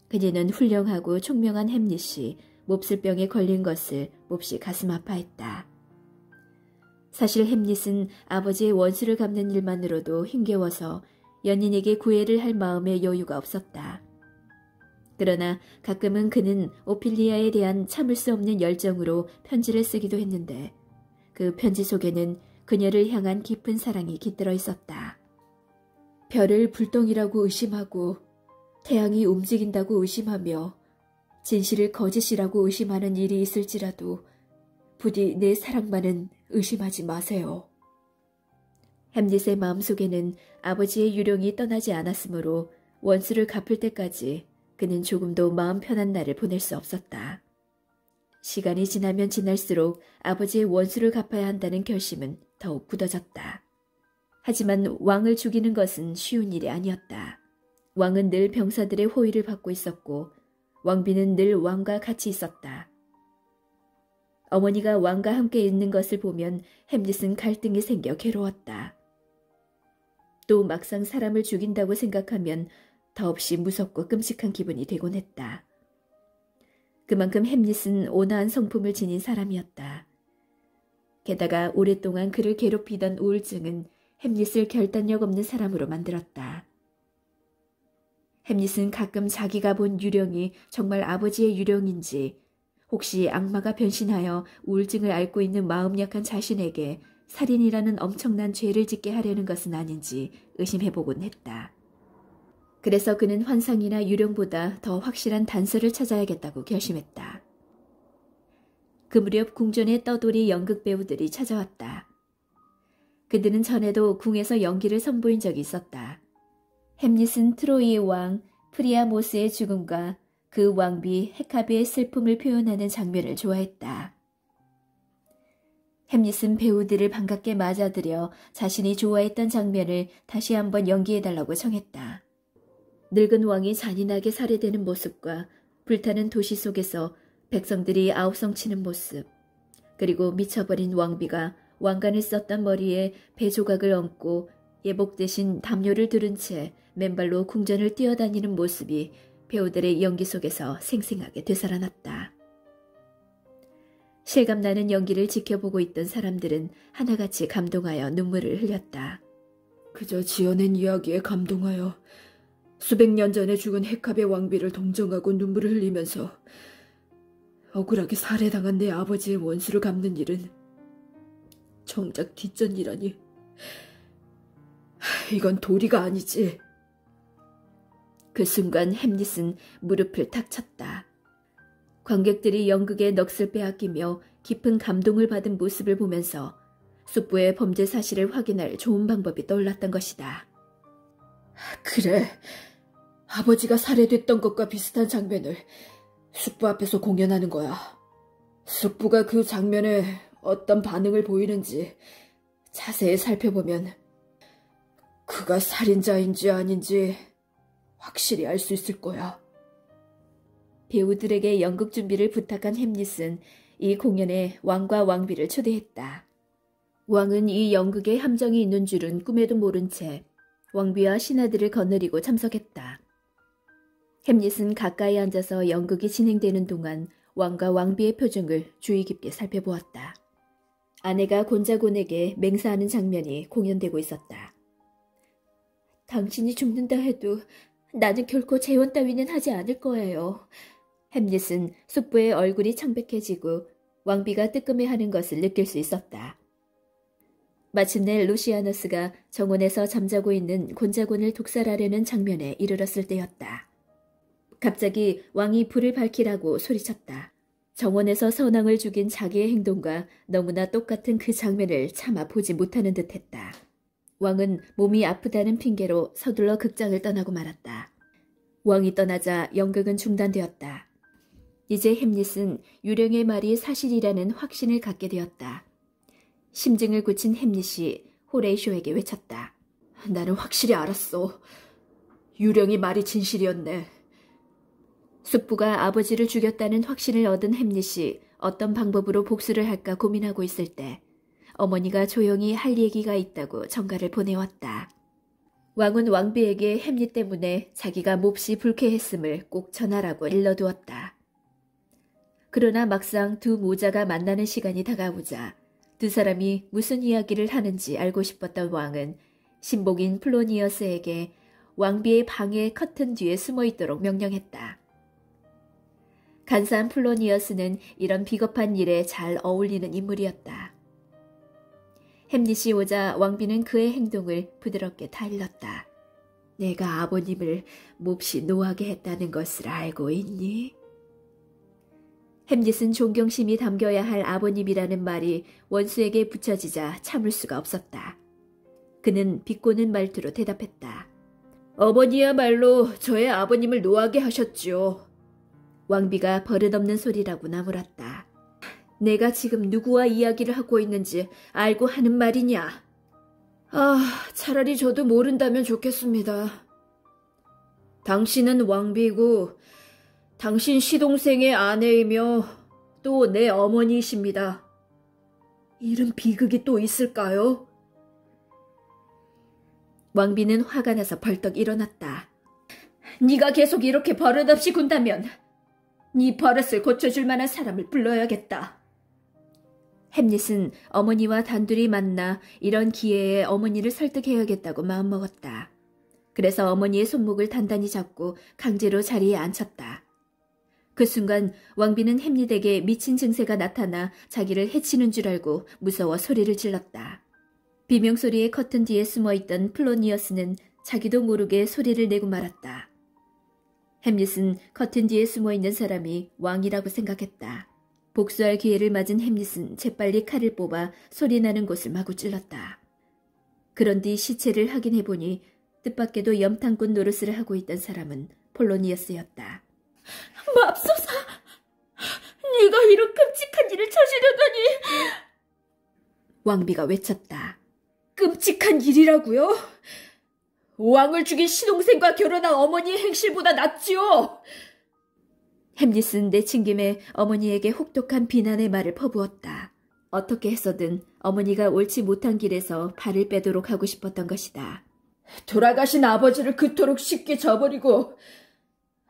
그녀는 훌륭하고 총명한 햄릿이 몹쓸 병에 걸린 것을 몹시 가슴 아파했다. 사실 햄릿은 아버지의 원수를 갚는 일만으로도 힘겨워서 연인에게 구애를 할 마음의 여유가 없었다. 그러나 가끔은 그는 오피리아에 대한 참을 수 없는 열정으로 편지를 쓰기도 했는데 그 편지 속에는 그녀를 향한 깊은 사랑이 깃들어 있었다. 별을 불똥이라고 의심하고 태양이 움직인다고 의심하며 진실을 거짓이라고 의심하는 일이 있을지라도 부디 내 사랑만은 의심하지 마세요. 햄릿의 마음속에는 아버지의 유령이 떠나지 않았으므로 원수를 갚을 때까지 그는 조금도 마음 편한 날을 보낼 수 없었다. 시간이 지나면 지날수록 아버지의 원수를 갚아야 한다는 결심은 더욱 굳어졌다. 하지만 왕을 죽이는 것은 쉬운 일이 아니었다. 왕은 늘 병사들의 호의를 받고 있었고 왕비는 늘 왕과 같이 있었다. 어머니가 왕과 함께 있는 것을 보면 햄릿은 갈등이 생겨 괴로웠다. 또 막상 사람을 죽인다고 생각하면 더없이 무섭고 끔찍한 기분이 되곤 했다. 그만큼 햄릿은 온화한 성품을 지닌 사람이었다. 게다가 오랫동안 그를 괴롭히던 우울증은 햄릿을 결단력 없는 사람으로 만들었다. 햄릿은 가끔 자기가 본 유령이 정말 아버지의 유령인지 혹시 악마가 변신하여 우울증을 앓고 있는 마음 약한 자신에게 살인이라는 엄청난 죄를 짓게 하려는 것은 아닌지 의심해보곤 했다. 그래서 그는 환상이나 유령보다 더 확실한 단서를 찾아야겠다고 결심했다. 그 무렵 궁전에 떠돌이 연극 배우들이 찾아왔다. 그들은 전에도 궁에서 연기를 선보인 적이 있었다. 햄릿은 트로이의 왕 프리아모스의 죽음과 그 왕비 헤카비의 슬픔을 표현하는 장면을 좋아했다. 햄릿은 배우들을 반갑게 맞아들여 자신이 좋아했던 장면을 다시 한번 연기해달라고 청했다. 늙은 왕이 잔인하게 살해되는 모습과 불타는 도시 속에서 백성들이 아우성치는 모습, 그리고 미쳐버린 왕비가 왕관을 썼던 머리에 배조각을 얹고 예복 대신 담요를 두른 채 맨발로 궁전을 뛰어다니는 모습이 배우들의 연기 속에서 생생하게 되살아났다. 실감나는 연기를 지켜보고 있던 사람들은 하나같이 감동하여 눈물을 흘렸다. 그저 지어낸 이야기에 감동하여 수백 년 전에 죽은 헤캅의 왕비를 동정하고 눈물을 흘리면서 억울하게 살해당한 내 아버지의 원수를 갚는 일은 정작 뒷전이라니. 이건 도리가 아니지. 그 순간 햄릿은 무릎을 탁 쳤다. 관객들이 연극의 넋을 빼앗기며 깊은 감동을 받은 모습을 보면서 숙부의 범죄 사실을 확인할 좋은 방법이 떠올랐던 것이다. 그래, 아버지가 살해됐던 것과 비슷한 장면을 숙부 앞에서 공연하는 거야. 숙부가 그 장면에 어떤 반응을 보이는지 자세히 살펴보면 그가 살인자인지 아닌지 확실히 알 수 있을 거야. 배우들에게 연극 준비를 부탁한 햄릿은 이 공연에 왕과 왕비를 초대했다. 왕은 이 연극에 함정이 있는 줄은 꿈에도 모른 채 왕비와 신하들을 거느리고 참석했다. 햄릿은 가까이 앉아서 연극이 진행되는 동안 왕과 왕비의 표정을 주의 깊게 살펴보았다. 아내가 곤자곤에게 맹세하는 장면이 공연되고 있었다. 당신이 죽는다 해도 나는 결코 재혼 따위는 하지 않을 거예요. 햄릿은 숙부의 얼굴이 창백해지고 왕비가 뜨끔해하는 것을 느낄 수 있었다. 마침내 루시아너스가 정원에서 잠자고 있는 곤자곤을 독살하려는 장면에 이르렀을 때였다. 갑자기 왕이 불을 밝히라고 소리쳤다. 정원에서 선왕을 죽인 자기의 행동과 너무나 똑같은 그 장면을 차마 보지 못하는 듯했다. 왕은 몸이 아프다는 핑계로 서둘러 극장을 떠나고 말았다. 왕이 떠나자 연극은 중단되었다. 이제 햄릿은 유령의 말이 사실이라는 확신을 갖게 되었다. 심증을 굳힌 햄릿이 호레이쇼에게 외쳤다. 나는 확실히 알았어. 유령이 말이 진실이었네. 숙부가 아버지를 죽였다는 확신을 얻은 햄릿이 어떤 방법으로 복수를 할까 고민하고 있을 때 어머니가 조용히 할 얘기가 있다고 전가를 보내왔다. 왕은 왕비에게 햄릿 때문에 자기가 몹시 불쾌했음을 꼭 전하라고 일러두었다. 그러나 막상 두 모자가 만나는 시간이 다가오자 두 사람이 무슨 이야기를 하는지 알고 싶었던 왕은 신복인 플로니어스에게 왕비의 방의 커튼 뒤에 숨어있도록 명령했다. 간사한 플로니어스는 이런 비겁한 일에 잘 어울리는 인물이었다. 햄릿이 오자 왕비는 그의 행동을 부드럽게 타일렀다. 내가 아버님을 몹시 노하게 했다는 것을 알고 있니? 햄릿은 존경심이 담겨야 할 아버님이라는 말이 원수에게 붙여지자 참을 수가 없었다. 그는 비꼬는 말투로 대답했다. 어머니야말로 저의 아버님을 노하게 하셨지요. 왕비가 버릇없는 소리라고 나무랐다. 내가 지금 누구와 이야기를 하고 있는지 알고 하는 말이냐? 차라리 저도 모른다면 좋겠습니다. 당신은 왕비고 당신 시동생의 아내이며 또 내 어머니이십니다. 이런 비극이 또 있을까요? 왕비는 화가 나서 벌떡 일어났다. 네가 계속 이렇게 버릇없이 군다면 네 버릇을 고쳐줄 만한 사람을 불러야겠다. 햄릿은 어머니와 단둘이 만나 이런 기회에 어머니를 설득해야겠다고 마음먹었다. 그래서 어머니의 손목을 단단히 잡고 강제로 자리에 앉혔다. 그 순간 왕비는 햄릿에게 미친 증세가 나타나 자기를 해치는 줄 알고 무서워 소리를 질렀다. 비명소리의 커튼 뒤에 숨어있던 플로니어스는 자기도 모르게 소리를 내고 말았다. 햄릿은 커튼 뒤에 숨어있는 사람이 왕이라고 생각했다. 복수할 기회를 맞은 햄릿은 재빨리 칼을 뽑아 소리나는 곳을 마구 찔렀다. 그런 뒤 시체를 확인해보니 뜻밖에도 염탐꾼 노릇을 하고 있던 사람은 폴로니어스였다. 맙소사! 네가 이런 끔찍한 일을 저지르다니! 왕비가 외쳤다. 끔찍한 일이라고요? 왕을 죽인 시동생과 결혼한 어머니의 행실보다 낫지요? 햄릿은 내친김에 어머니에게 혹독한 비난의 말을 퍼부었다. 어떻게 해서든 어머니가 옳지 못한 길에서 발을 빼도록 하고 싶었던 것이다. 돌아가신 아버지를 그토록 쉽게 저버리고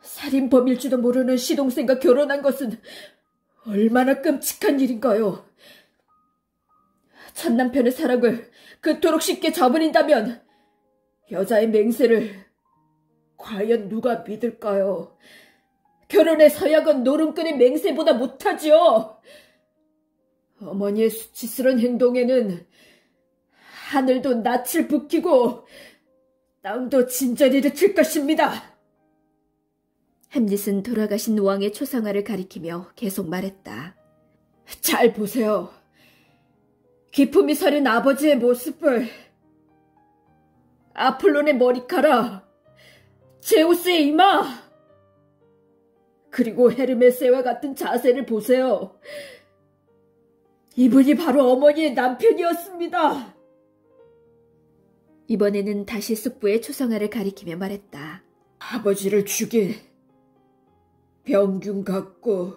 살인범일지도 모르는 시동생과 결혼한 것은 얼마나 끔찍한 일인가요? 첫 남편의 사랑을 그토록 쉽게 저버린다면 여자의 맹세를 과연 누가 믿을까요? 결혼의 서약은 노름꾼의 맹세보다 못하지요. 어머니의 수치스러운 행동에는 하늘도 낯을 붓기고 땅도 진저리를 칠 것입니다. 햄릿은 돌아가신 왕의 초상화를 가리키며 계속 말했다. 잘 보세요. 기품이 서린 아버지의 모습을, 아폴론의 머리카락, 제우스의 이마, 그리고 헤르메스와 같은 자세를 보세요. 이분이 바로 어머니의 남편이었습니다. 이번에는 다시 숙부의 초상화를 가리키며 말했다. 아버지를 죽인 병균 같고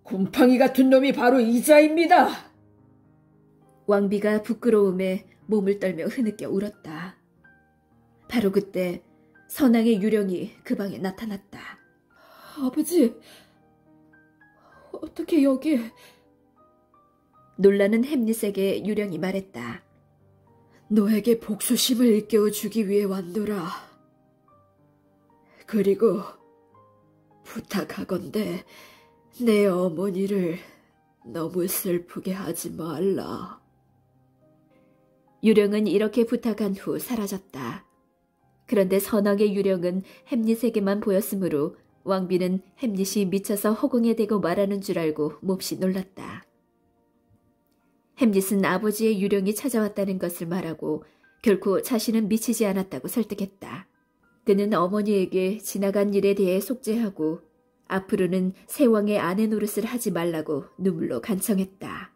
곰팡이 같은 놈이 바로 이자입니다. 왕비가 부끄러움에 몸을 떨며 흐느껴 울었다. 바로 그때 선왕의 유령이 그 방에 나타났다. 아버지, 어떻게 여기... 놀라는 햄릿에게 유령이 말했다. 너에게 복수심을 일깨워주기 위해 왔노라. 그리고 부탁하건대 내 어머니를 너무 슬프게 하지 말라. 유령은 이렇게 부탁한 후 사라졌다. 그런데 선왕의 유령은 햄릿에게만 보였으므로 왕비는 햄릿이 미쳐서 허공에 대고 말하는 줄 알고 몹시 놀랐다. 햄릿은 아버지의 유령이 찾아왔다는 것을 말하고 결코 자신은 미치지 않았다고 설득했다. 그는 어머니에게 지나간 일에 대해 속죄하고 앞으로는 새 왕의 아내 노릇을 하지 말라고 눈물로 간청했다.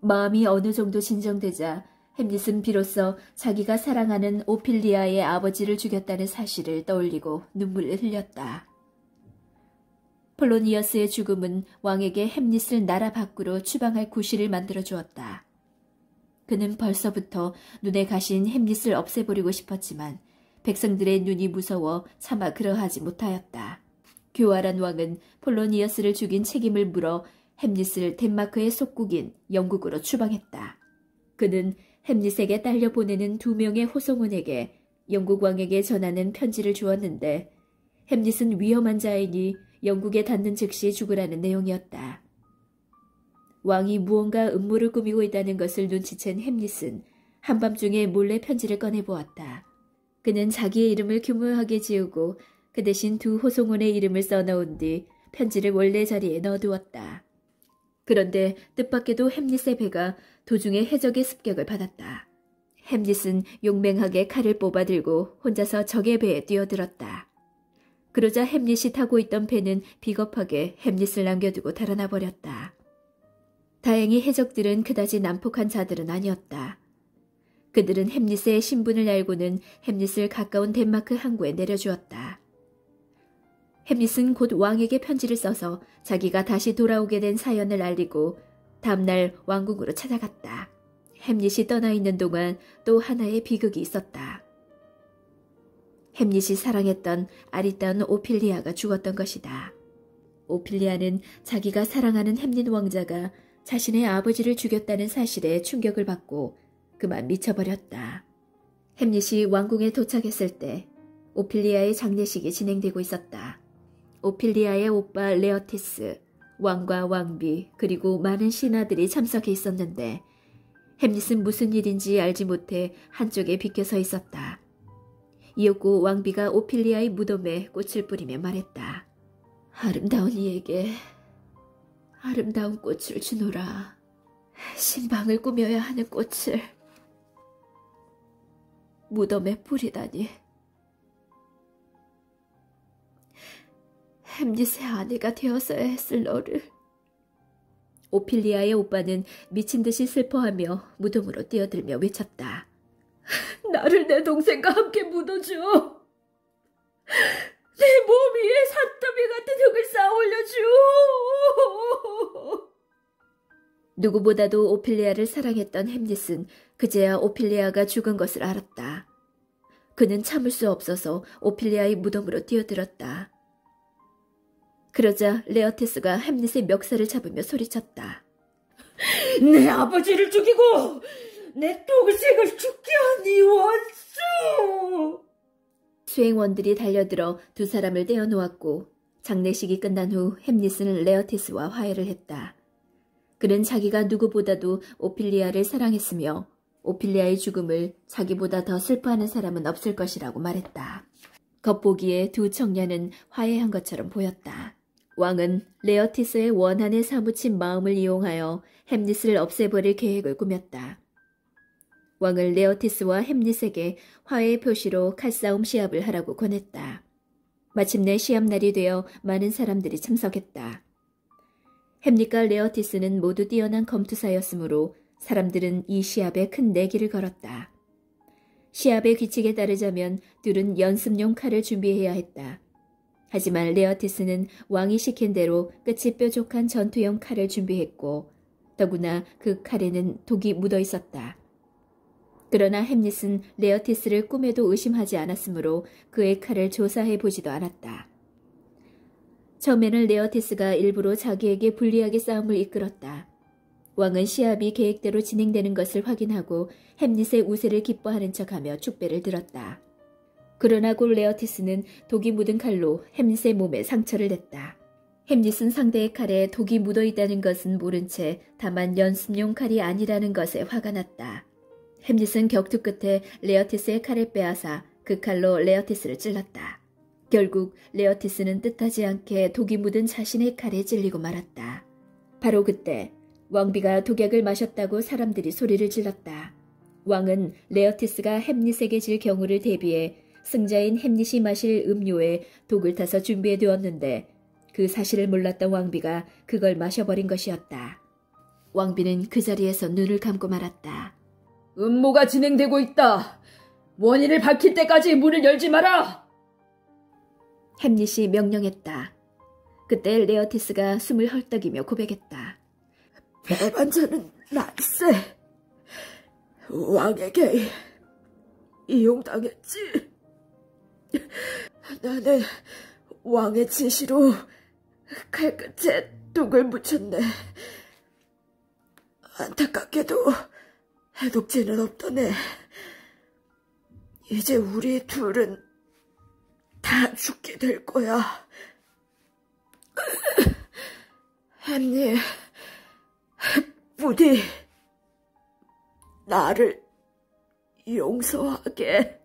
마음이 어느 정도 진정되자 햄릿은 비로소 자기가 사랑하는 오피리아의 아버지를 죽였다는 사실을 떠올리고 눈물을 흘렸다. 폴로니어스의 죽음은 왕에게 햄릿을 나라 밖으로 추방할 구실을 만들어 주었다. 그는 벌써부터 눈에 가신 햄릿을 없애버리고 싶었지만 백성들의 눈이 무서워 차마 그러하지 못하였다. 교활한 왕은 폴로니어스를 죽인 책임을 물어 햄릿을 덴마크의 속국인 영국으로 추방했다. 그는 햄릿에게 딸려 보내는 2명의 호송원에게 영국 왕에게 전하는 편지를 주었는데 햄릿은 위험한 자이니 영국에 닿는 즉시 죽으라는 내용이었다. 왕이 무언가 음모를 꾸미고 있다는 것을 눈치챈 햄릿은 한밤중에 몰래 편지를 꺼내보았다. 그는 자기의 이름을 교묘하게 지우고 그 대신 2 호송원의 이름을 써넣은 뒤 편지를 원래 자리에 넣어두었다. 그런데 뜻밖에도 햄릿의 배가 도중에 해적의 습격을 받았다. 햄릿은 용맹하게 칼을 뽑아들고 혼자서 적의 배에 뛰어들었다. 그러자 햄릿이 타고 있던 배는 비겁하게 햄릿을 남겨두고 달아나 버렸다. 다행히 해적들은 그다지 난폭한 자들은 아니었다. 그들은 햄릿의 신분을 알고는 햄릿을 가까운 덴마크 항구에 내려주었다. 햄릿은 곧 왕에게 편지를 써서 자기가 다시 돌아오게 된 사연을 알리고 다음날 왕궁으로 찾아갔다. 햄릿이 떠나 있는 동안 또 하나의 비극이 있었다. 햄릿이 사랑했던 아리따운 오피리아가 죽었던 것이다. 오피리아는 자기가 사랑하는 햄릿 왕자가 자신의 아버지를 죽였다는 사실에 충격을 받고 그만 미쳐버렸다. 햄릿이 왕궁에 도착했을 때 오피리아의 장례식이 진행되고 있었다. 오피리아의 오빠 레어티스, 왕과 왕비, 그리고 많은 신하들이 참석해 있었는데 햄릿은 무슨 일인지 알지 못해 한쪽에 비껴서 있었다. 이윽고 왕비가 오피리아의 무덤에 꽃을 뿌리며 말했다. 아름다운 이에게 아름다운 꽃을 주노라. 신방을 꾸며야 하는 꽃을 무덤에 뿌리다니. 햄릿의 아내가 되었어야 했을 너를. 오피리아의 오빠는 미친 듯이 슬퍼하며 무덤으로 뛰어들며 외쳤다. 나를 내 동생과 함께 묻어줘. 내 몸 위에 산더미 같은 흙을 쌓아 올려줘. 누구보다도 오피리아를 사랑했던 햄릿은 그제야 오피리아가 죽은 것을 알았다. 그는 참을 수 없어서 오피리아의 무덤으로 뛰어들었다. 그러자 레어티스가 햄릿의 멱살을 잡으며 소리쳤다. 내 아버지를 죽이고 내 동생을 죽게 한 이 원수! 수행원들이 달려들어 2 사람을 떼어놓았고 장례식이 끝난 후 햄릿은 레어티스와 화해를 했다. 그는 자기가 누구보다도 오피리아를 사랑했으며 오피리아의 죽음을 자기보다 더 슬퍼하는 사람은 없을 것이라고 말했다. 겉보기에 2 청년은 화해한 것처럼 보였다. 왕은 레어티스의 원한에 사무친 마음을 이용하여 햄릿을 없애버릴 계획을 꾸몄다. 왕은 레어티스와 햄릿에게 화해의 표시로 칼싸움 시합을 하라고 권했다. 마침내 시합날이 되어 많은 사람들이 참석했다. 햄릿과 레어티스는 모두 뛰어난 검투사였으므로 사람들은 이 시합에 큰 내기를 걸었다. 시합의 규칙에 따르자면 둘은 연습용 칼을 준비해야 했다. 하지만 레어티스는 왕이 시킨 대로 끝이 뾰족한 전투용 칼을 준비했고 더구나 그 칼에는 독이 묻어 있었다. 그러나 햄릿은 레어티스를 꿈에도 의심하지 않았으므로 그의 칼을 조사해보지도 않았다. 처음에는 레어티스가 일부러 자기에게 불리하게 싸움을 이끌었다. 왕은 시합이 계획대로 진행되는 것을 확인하고 햄릿의 우세를 기뻐하는 척하며 축배를 들었다. 그러나 곧 레어티스는 독이 묻은 칼로 햄릿의 몸에 상처를 냈다. 햄릿은 상대의 칼에 독이 묻어있다는 것은 모른 채 다만 연습용 칼이 아니라는 것에 화가 났다. 햄릿은 격투 끝에 레어티스의 칼을 빼앗아 그 칼로 레어티스를 찔렀다. 결국 레어티스는 뜻하지 않게 독이 묻은 자신의 칼에 찔리고 말았다. 바로 그때 왕비가 독약을 마셨다고 사람들이 소리를 질렀다. 왕은 레어티스가 햄릿에게 질 경우를 대비해 승자인 햄릿이 마실 음료에 독을 타서 준비해 두었는데 그 사실을 몰랐던 왕비가 그걸 마셔버린 것이었다. 왕비는 그 자리에서 눈을 감고 말았다. 음모가 진행되고 있다. 원인을 밝힐 때까지 문을 열지 마라. 햄릿이 명령했다. 그때 레어티스가 숨을 헐떡이며 고백했다. 배반자는 날세. 왕에게 이용당했지. 나는 왕의 지시로 칼끝에 독을 묻혔네. 안타깝게도 해독제는 없더네. 이제 우리 둘은 다 죽게 될 거야. 햄릿, 부디 나를 용서하게.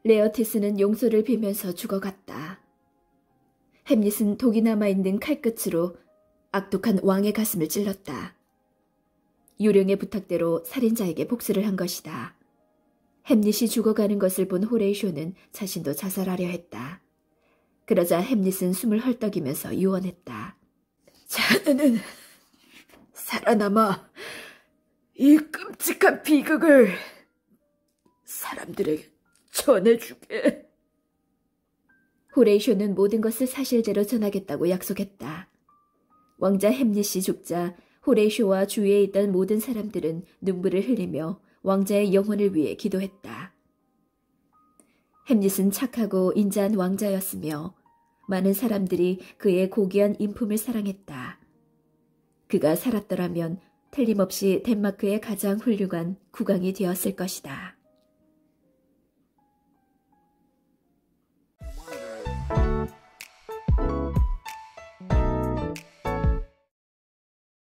레어티스는 용서를 빌면서 죽어갔다. 햄릿은 독이 남아있는 칼끝으로 악독한 왕의 가슴을 찔렀다. 요령의 부탁대로 살인자에게 복수를 한 것이다. 햄릿이 죽어가는 것을 본 호레이쇼는 자신도 자살하려 했다. 그러자 햄릿은 숨을 헐떡이면서 유언했다. 자네는 살아남아 이 끔찍한 비극을 사람들에게 전해주게. 호레이쇼는 모든 것을 사실대로 전하겠다고 약속했다. 왕자 햄릿이 죽자 호레이쇼와 주위에 있던 모든 사람들은 눈물을 흘리며 왕자의 영혼을 위해 기도했다. 햄릿은 착하고 인자한 왕자였으며 많은 사람들이 그의 고귀한 인품을 사랑했다. 그가 살았더라면 틀림없이 덴마크의 가장 훌륭한 국왕이 되었을 것이다.